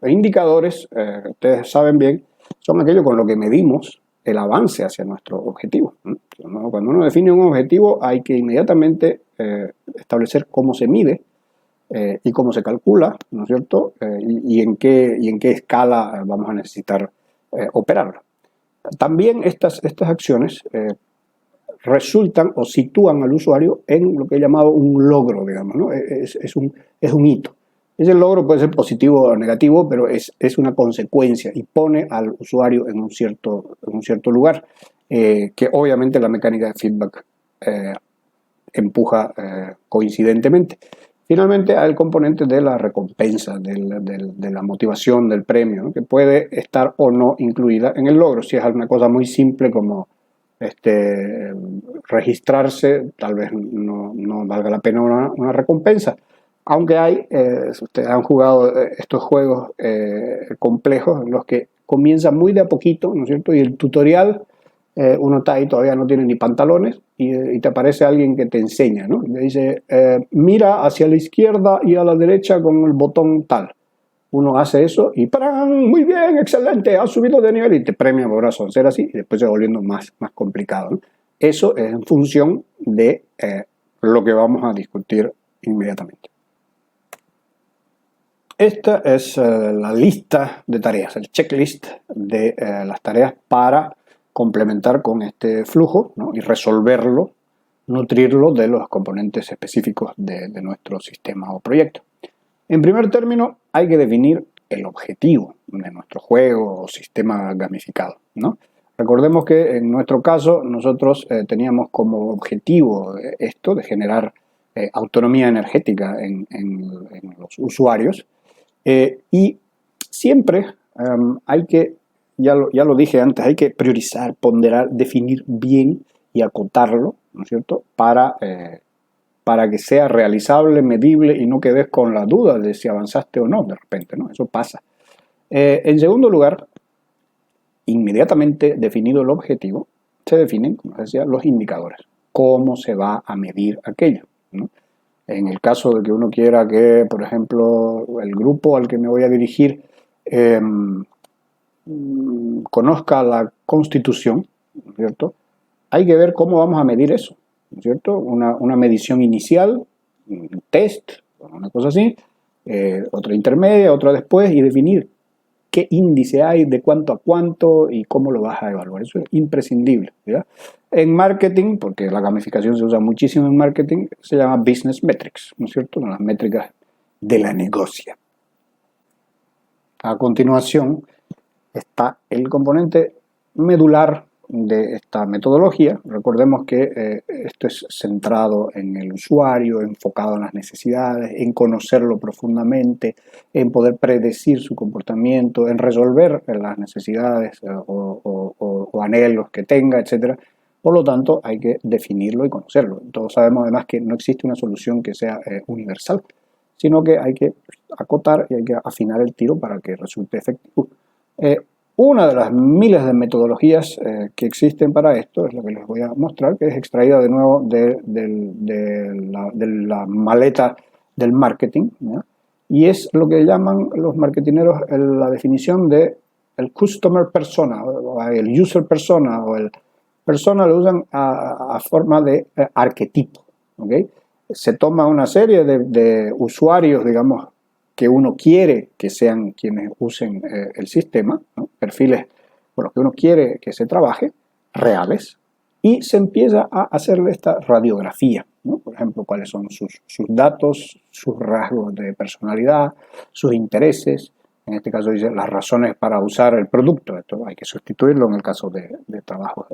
indicadores, ustedes saben bien, son aquello con lo que medimos el avance hacia nuestro objetivo. Cuando uno define un objetivo, hay que inmediatamente establecer cómo se mide y cómo se calcula, ¿no es cierto? Y en qué escala vamos a necesitar operarlo. También estas acciones resultan o sitúan al usuario en lo que he llamado un logro, digamos, ¿no? Es un hito. Ese logro puede ser positivo o negativo, pero es una consecuencia y pone al usuario en un cierto lugar, que obviamente la mecánica de feedback empuja coincidentemente. Finalmente hay el componente de la recompensa, de la motivación, del premio, ¿no? Que puede estar o no incluida en el logro. Si es una cosa muy simple como registrarse, tal vez no valga la pena una recompensa. Aunque hay, ustedes han jugado estos juegos complejos en los que comienza muy de a poquito, ¿no es cierto? Y el tutorial, uno está ahí, todavía no tiene ni pantalones, y te aparece alguien que te enseña, ¿no? Le dice, mira hacia la izquierda y a la derecha con el botón tal. Uno hace eso y ¡pran! Muy bien, excelente, has subido de nivel y te premia por hacer así y después se va volviendo más complicado, ¿no? Eso es en función de lo que vamos a discutir inmediatamente. Esta es la lista de tareas, el checklist de las tareas para complementar con este flujo, ¿no? Y resolverlo, nutrirlo de los componentes específicos de nuestro sistema o proyecto. En primer término, hay que definir el objetivo de nuestro juego o sistema gamificado, ¿no? Recordemos que en nuestro caso nosotros teníamos como objetivo esto de generar autonomía energética en los usuarios, y siempre hay que, ya lo dije antes, hay que priorizar, ponderar, definir bien y acotarlo, ¿no es cierto?, para que sea realizable, medible y no quedes con la duda de si avanzaste o no de repente, ¿no? Eso pasa. En segundo lugar, inmediatamente definido el objetivo, se definen, como decía, los indicadores. ¿Cómo se va a medir aquello?, ¿no? En el caso de que uno quiera que, por ejemplo, el grupo al que me voy a dirigir conozca la Constitución, ¿no es cierto?, hay que ver cómo vamos a medir eso, ¿no es cierto? Una medición inicial, un test, una cosa así, otra intermedia, otra después, y definir qué índice hay, de cuánto a cuánto y cómo lo vas a evaluar. Eso es imprescindible, ¿verdad? En marketing, porque la gamificación se usa muchísimo en marketing, se llama business metrics, ¿no es cierto? Las métricas de la negocia. A continuación está el componente medular de esta metodología. Recordemos que esto es centrado en el usuario, enfocado en las necesidades, en conocerlo profundamente, en poder predecir su comportamiento, en resolver las necesidades o anhelos que tenga, etc. Por lo tanto, hay que definirlo y conocerlo. Todos sabemos además que no existe una solución que sea universal, sino que hay que acotar y hay que afinar el tiro para que resulte efectivo. Una de las miles de metodologías que existen para esto es lo que les voy a mostrar, que es extraída de nuevo de la maleta del marketing, ¿no? Y es lo que llaman los marketineros la definición de el customer persona, o el user persona, o el persona lo usan a forma de arquetipo, ¿ok? Se toma una serie de usuarios, digamos, que uno quiere que sean quienes usen el sistema, ¿no? Perfiles por los que uno quiere que se trabaje, reales, y se empieza a hacerle esta radiografía, ¿no? Por ejemplo, cuáles son sus datos, sus rasgos de personalidad, sus intereses, en este caso dice las razones para usar el producto. Esto hay que sustituirlo en el caso de trabajos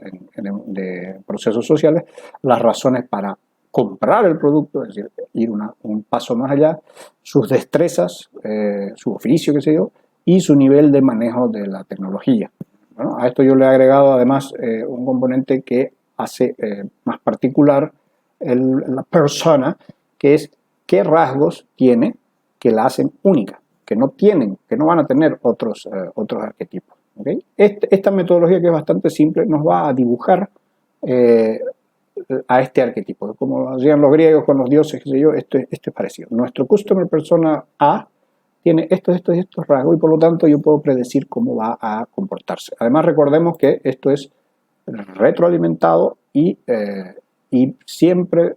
de procesos sociales, las razones para comprar el producto, es decir, ir un paso más allá, sus destrezas, su oficio, qué sé yo, y su nivel de manejo de la tecnología. Bueno, a esto yo le he agregado además un componente que hace más particular la persona, que es qué rasgos tiene que la hacen única, que no van a tener otros arquetipos, ¿okay? Esta metodología, que es bastante simple, nos va a dibujar a este arquetipo. Como hacían los griegos con los dioses, qué sé yo, esto es parecido. Nuestro customer persona A tiene estos y estos rasgos y por lo tanto yo puedo predecir cómo va a comportarse. Además recordemos que esto es retroalimentado y siempre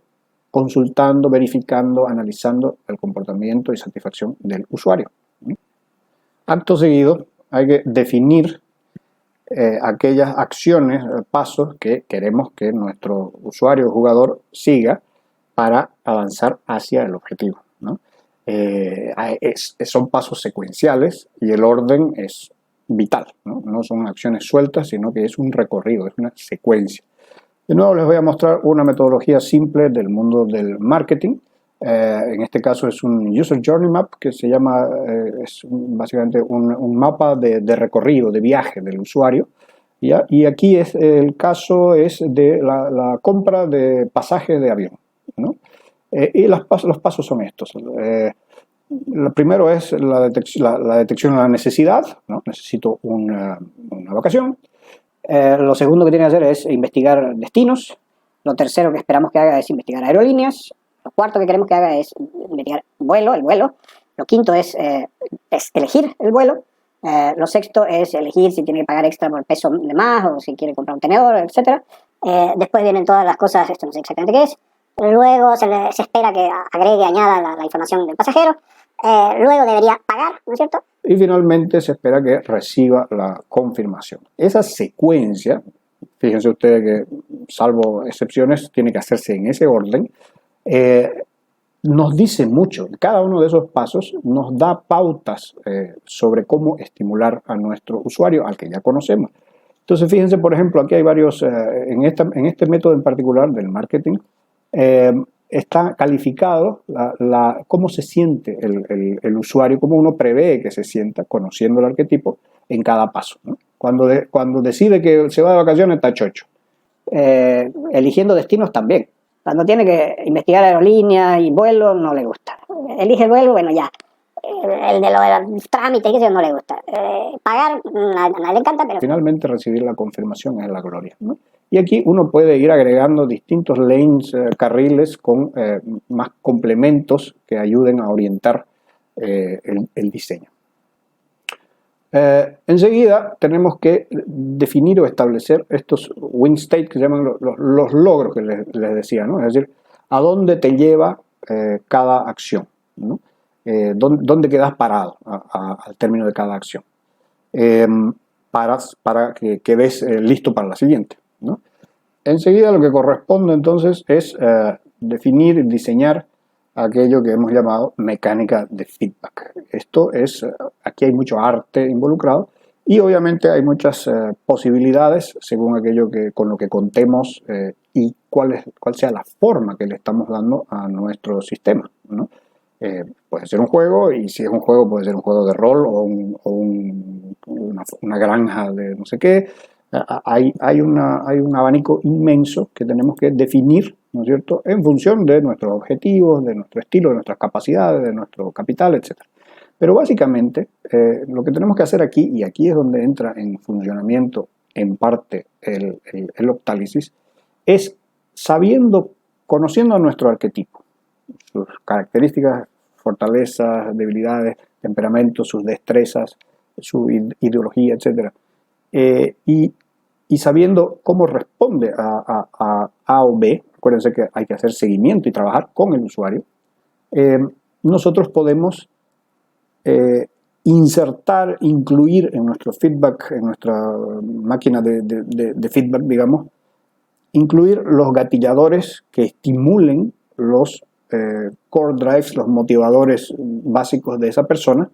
consultando, verificando, analizando el comportamiento y satisfacción del usuario. Acto seguido hay que definir aquellas acciones, pasos que queremos que nuestro usuario o jugador siga para avanzar hacia el objetivo, ¿no? Son pasos secuenciales y el orden es vital, ¿no? No son acciones sueltas, sino que es un recorrido, es una secuencia. De nuevo les voy a mostrar una metodología simple del mundo del marketing. En este caso es un User Journey Map que se llama, es básicamente un mapa de recorrido, de viaje del usuario. ¿Ya? Y aquí el caso es de la compra de pasajes de avión, ¿no? Y los pasos son estos. Lo primero es la detección de la necesidad, ¿no? Necesito una vacación. Lo segundo que tiene que hacer es investigar destinos. Lo tercero que esperamos que haga es investigar aerolíneas. Lo cuarto que queremos que haga es investigar el vuelo. Lo quinto es elegir el vuelo. Lo sexto es elegir si tiene que pagar extra por peso de más o si quiere comprar un tenedor, etc. Después vienen todas las cosas, esto no sé exactamente qué es. Luego se espera que añada la información del pasajero. Luego debería pagar, ¿no es cierto? Y finalmente se espera que reciba la confirmación. Esa secuencia, fíjense ustedes que, salvo excepciones, tiene que hacerse en ese orden, nos dice mucho. Cada uno de esos pasos nos da pautas sobre cómo estimular a nuestro usuario, al que ya conocemos. Entonces, fíjense, por ejemplo, aquí hay varios, en este método en particular del marketing, está calificado cómo se siente el usuario, cómo uno prevé que se sienta conociendo el arquetipo en cada paso, ¿no? Cuando decide que se va de vacaciones está chocho. Eligiendo destinos también. Cuando tiene que investigar aerolíneas y vuelos no le gusta. Elige el vuelo, bueno ya. El de los trámites, que no le gusta. Pagar, a nadie le encanta, pero finalmente recibir la confirmación es la gloria, ¿no? Y aquí uno puede ir agregando distintos lanes, carriles con más complementos que ayuden a orientar el diseño. Enseguida tenemos que definir o establecer estos win states que se llaman los logros que les decía, ¿no? Es decir, a dónde te lleva cada acción, ¿no? Dónde quedas parado al término de cada acción, para que quedes listo para la siguiente, ¿no? Enseguida lo que corresponde entonces es definir y diseñar aquello que hemos llamado mecánica de feedback. Aquí hay mucho arte involucrado y obviamente hay muchas posibilidades según aquello con lo que contemos y cuál sea la forma que le estamos dando a nuestro sistema, ¿no? Puede ser un juego, y si es un juego puede ser un juego de rol o una granja de no sé qué. Hay un abanico inmenso que tenemos que definir, ¿no es cierto?, en función de nuestros objetivos, de nuestro estilo, de nuestras capacidades, de nuestro capital, etc. Pero básicamente lo que tenemos que hacer aquí, y aquí es donde entra en funcionamiento en parte el Octalysis, es conociendo a nuestro arquetipo, sus características, fortalezas, debilidades, temperamentos, sus destrezas, su ideología, etc. Y sabiendo cómo responde a A o B, acuérdense que hay que hacer seguimiento y trabajar con el usuario, nosotros podemos incluir en nuestro feedback, en nuestra máquina de feedback, digamos, incluir los gatilladores que estimulen los core drives, los motivadores básicos de esa persona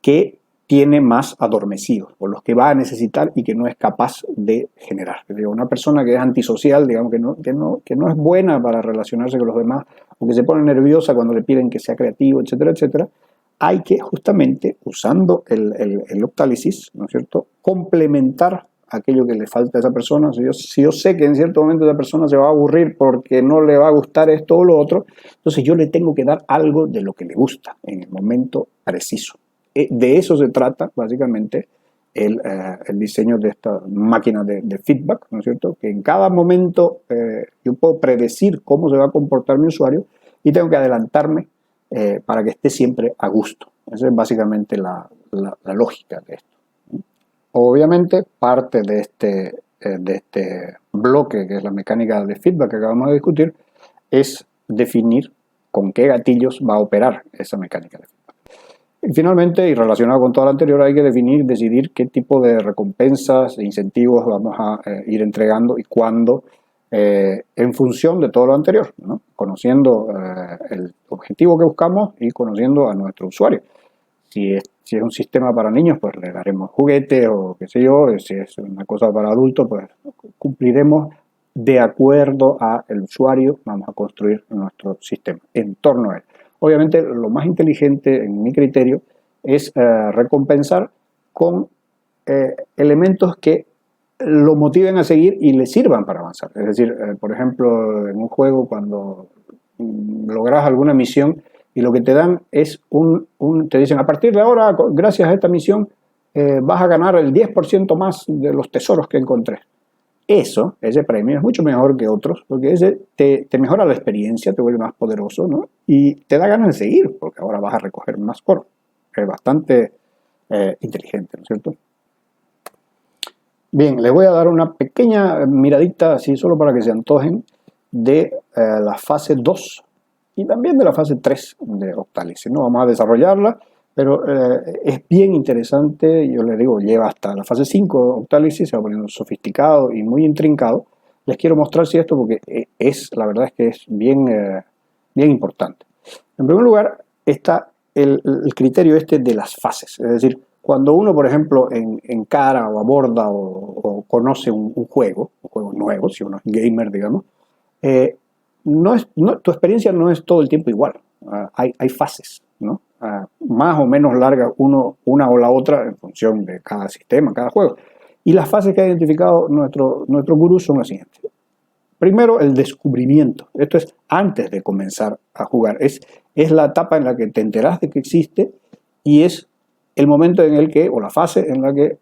que tiene más adormecidos, o los que va a necesitar y que no es capaz de generar. Una persona que es antisocial, digamos, que no es buena para relacionarse con los demás, o que se pone nerviosa cuando le piden que sea creativo, etcétera, etcétera, hay que justamente, usando el Octalysis, ¿no es cierto?, complementar aquello que le falta a esa persona. Si yo sé que en cierto momento esa persona se va a aburrir porque no le va a gustar esto o lo otro, entonces yo le tengo que dar algo de lo que le gusta en el momento preciso. De eso se trata básicamente el diseño de esta máquina de feedback, ¿no es cierto?, que en cada momento yo puedo predecir cómo se va a comportar mi usuario y tengo que adelantarme para que esté siempre a gusto, Esa es básicamente la lógica de esto. Obviamente, parte de este bloque, que es la mecánica de feedback que acabamos de discutir, es definir con qué gatillos va a operar esa mecánica de feedback. Y finalmente, y relacionado con todo lo anterior, hay que decidir qué tipo de recompensas e incentivos vamos a ir entregando y cuándo, en función de todo lo anterior, ¿no? Conociendo el objetivo que buscamos y conociendo a nuestro usuario. Si es un sistema para niños, pues le daremos juguetes o qué sé yo. Si es una cosa para adultos, pues cumpliremos de acuerdo al usuario. Vamos a construir nuestro sistema en torno a él. Obviamente, lo más inteligente, en mi criterio, es recompensar con elementos que lo motiven a seguir y le sirvan para avanzar. Es decir, por ejemplo, en un juego, cuando logras alguna misión y lo que te dan es te dicen, a partir de ahora, gracias a esta misión, vas a ganar el 10% más de los tesoros que encontré. Ese premio es mucho mejor que otros, porque ese te mejora la experiencia, te vuelve más poderoso, ¿no? Y te da ganas de seguir, porque ahora vas a recoger más oro. Es bastante inteligente, ¿no es cierto? Bien, les voy a dar una pequeña miradita, así solo para que se antojen, de la fase 2 y también de la fase 3 de Octalysis. No vamos a desarrollarla, pero es bien interesante. Yo les digo, lleva hasta la fase 5 de Octalysis, se va poniendo sofisticado y muy intrincado. Les quiero mostrar esto porque la verdad es que es bien importante. En primer lugar, está el criterio de las fases, es decir, cuando uno, por ejemplo, encara o aborda o conoce un juego nuevo, si uno es gamer, digamos, tu experiencia no es todo el tiempo igual. Hay fases, ¿no? Más o menos largas una o la otra en función de cada sistema, cada juego. Y las fases que ha identificado nuestro gurú son las siguientes. Primero, el descubrimiento. Esto es antes de comenzar a jugar. Es la etapa en la que te enteras de que existe y es el momento en el que, o la fase en la que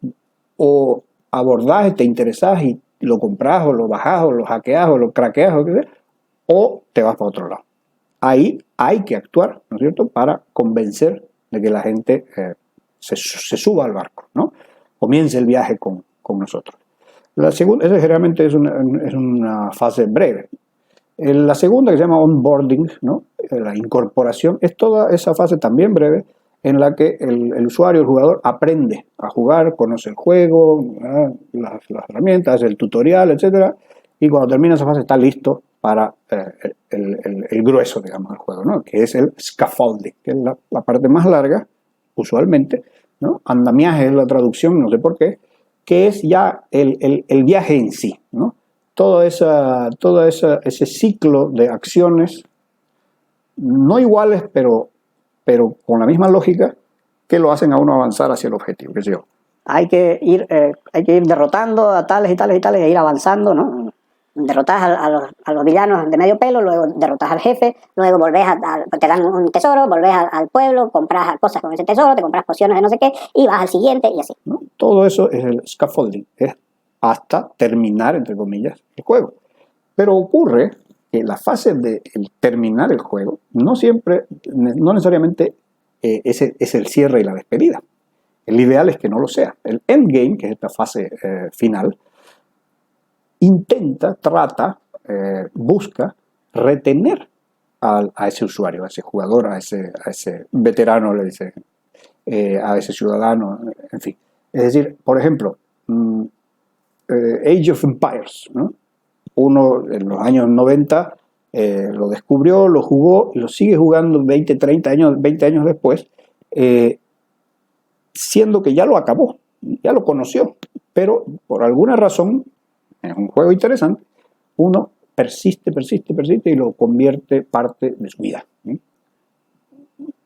o abordás, te interesás y lo compras o lo bajás o lo hackeás o lo craqueás o te vas para otro lado. Ahí hay que actuar, ¿no es cierto?, para convencer de que la gente se suba al barco, ¿no? Comience el viaje con nosotros. La segunda, esa generalmente es una fase breve. La segunda, que se llama onboarding, ¿no? La incorporación, es toda esa fase también breve en la que el usuario, el jugador, aprende a jugar, conoce el juego, las herramientas, el tutorial, etc. Y cuando termina esa fase está listo para el grueso, digamos, del juego, ¿no? Que es el scaffolding, que es la parte más larga, usualmente, ¿no? Andamiaje es la traducción, no sé por qué, que es ya el viaje en sí, ¿no? Todo ese ciclo de acciones, no iguales, pero con la misma lógica, que lo hacen a uno avanzar hacia el objetivo, qué sé yo. Hay que ir derrotando a tales y tales y tales e ir avanzando, ¿no? Derrotas a los villanos de medio pelo, luego derrotas al jefe, luego te dan un tesoro, volvés al pueblo, compras cosas con ese tesoro, te compras pociones de no sé qué y vas al siguiente y así, ¿no? Todo eso es el scaffolding, es hasta terminar, entre comillas, el juego. Pero ocurre que la fase de terminar el juego no necesariamente es el cierre y la despedida. El ideal es que no lo sea. El endgame, que es esta fase final, busca retener a ese usuario, a ese jugador, a ese veterano, le dice, a ese ciudadano, en fin. Es decir, por ejemplo, Age of Empires, ¿no? Uno en los años 90 lo descubrió, lo jugó y lo sigue jugando 20 años después, siendo que ya lo acabó, ya lo conoció, pero por alguna razón, es un juego interesante, uno persiste y lo convierte parte de su vida, ¿sí?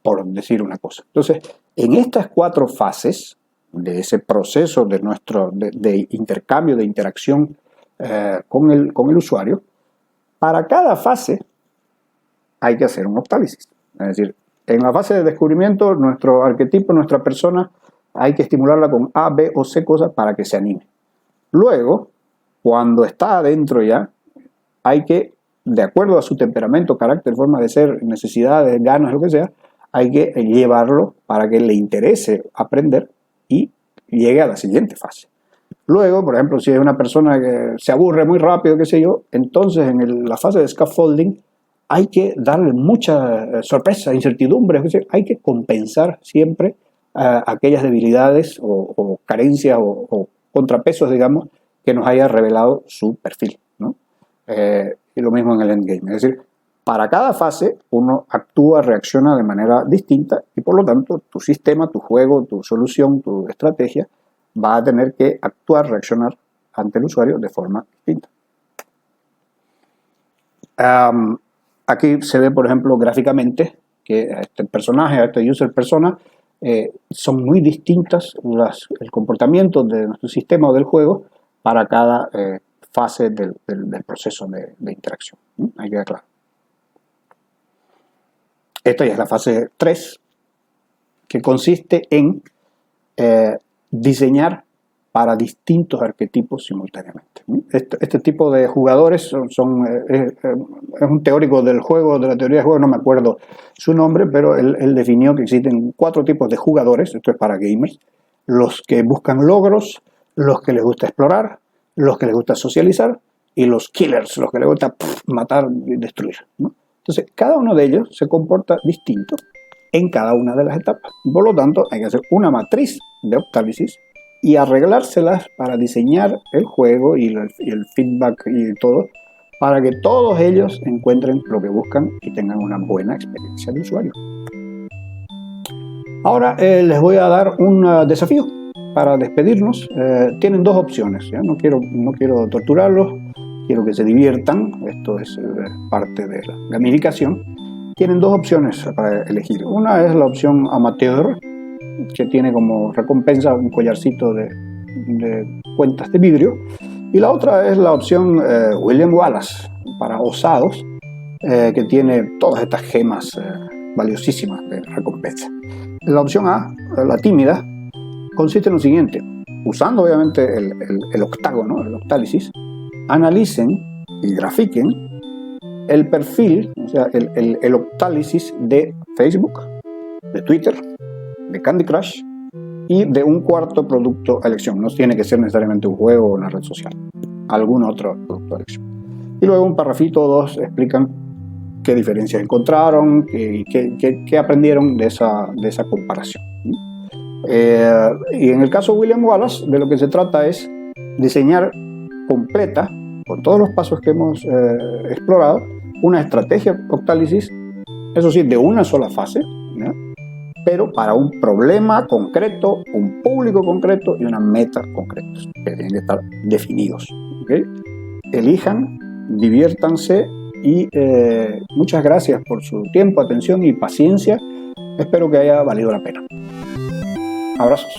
Por decir una cosa. Entonces, en estas 4 fases de ese proceso de intercambio, de interacción con el usuario, para cada fase hay que hacer un Octalysis. Es decir, en la fase de descubrimiento, nuestro arquetipo, nuestra persona, hay que estimularla con A, B o C cosas para que se anime. Luego, cuando está adentro ya, hay que, de acuerdo a su temperamento, carácter, forma de ser, necesidades, ganas, lo que sea, hay que llevarlo para que le interese aprender y llegue a la siguiente fase. Luego, por ejemplo, si es una persona que se aburre muy rápido, qué sé yo, entonces en la fase de scaffolding hay que darle mucha sorpresa, incertidumbre, es decir, hay que compensar siempre aquellas debilidades o carencias o contrapesos, digamos, que nos haya revelado su perfil, ¿no? Y lo mismo en el endgame, es decir, para cada fase uno actúa, reacciona de manera distinta y por lo tanto tu sistema, tu juego, tu solución, tu estrategia va a tener que actuar, reaccionar ante el usuario de forma distinta. Aquí se ve, por ejemplo, gráficamente que este personaje, este user persona, son muy distintas el comportamiento de nuestro sistema o del juego para cada fase del proceso de interacción. Ahí queda claro. Esta ya es la fase 3, que consiste en diseñar para distintos arquetipos simultáneamente. Este tipo de jugadores es un teórico del juego, de la teoría de juego, no me acuerdo su nombre, pero él definió que existen 4 tipos de jugadores, esto es para gamers: los que buscan logros, los que les gusta explorar, los que les gusta socializar y los killers, los que les gusta matar y destruir, ¿no? Entonces, cada uno de ellos se comporta distinto en cada una de las etapas. Por lo tanto, hay que hacer una matriz de Octalysis y arreglárselas para diseñar el juego y el feedback y todo, para que todos ellos encuentren lo que buscan y tengan una buena experiencia de usuario. Ahora les voy a dar un desafío para despedirnos. Tienen 2 opciones, ¿ya? No quiero torturarlos, quiero que se diviertan. Esto es parte de la gamificación. Tienen 2 opciones para elegir. Una es la opción amateur, que tiene como recompensa un collarcito de cuentas de vidrio, y la otra es la opción William Wallace, para osados, que tiene todas estas gemas valiosísimas de recompensa. La opción A, la tímida, consiste en lo siguiente: usando obviamente el octágono, el Octalysis, analicen y grafiquen el perfil, o sea, el Octalysis de Facebook, de Twitter, de Candy Crush y de un cuarto producto a elección. No tiene que ser necesariamente un juego o una red social, algún otro producto a elección. Y luego un parrafito o 2 explican qué diferencias encontraron y qué aprendieron de esa comparación. Y en el caso de William Wallace, de lo que se trata es diseñar completa, con todos los pasos que hemos explorado, una estrategia Octalysis, eso sí, de una sola fase, ¿no? Pero para un problema concreto, un público concreto y una meta concretos, que tienen que estar definidos, ¿okay? Elijan, diviértanse y muchas gracias por su tiempo, atención y paciencia. Espero que haya valido la pena. Abrazos.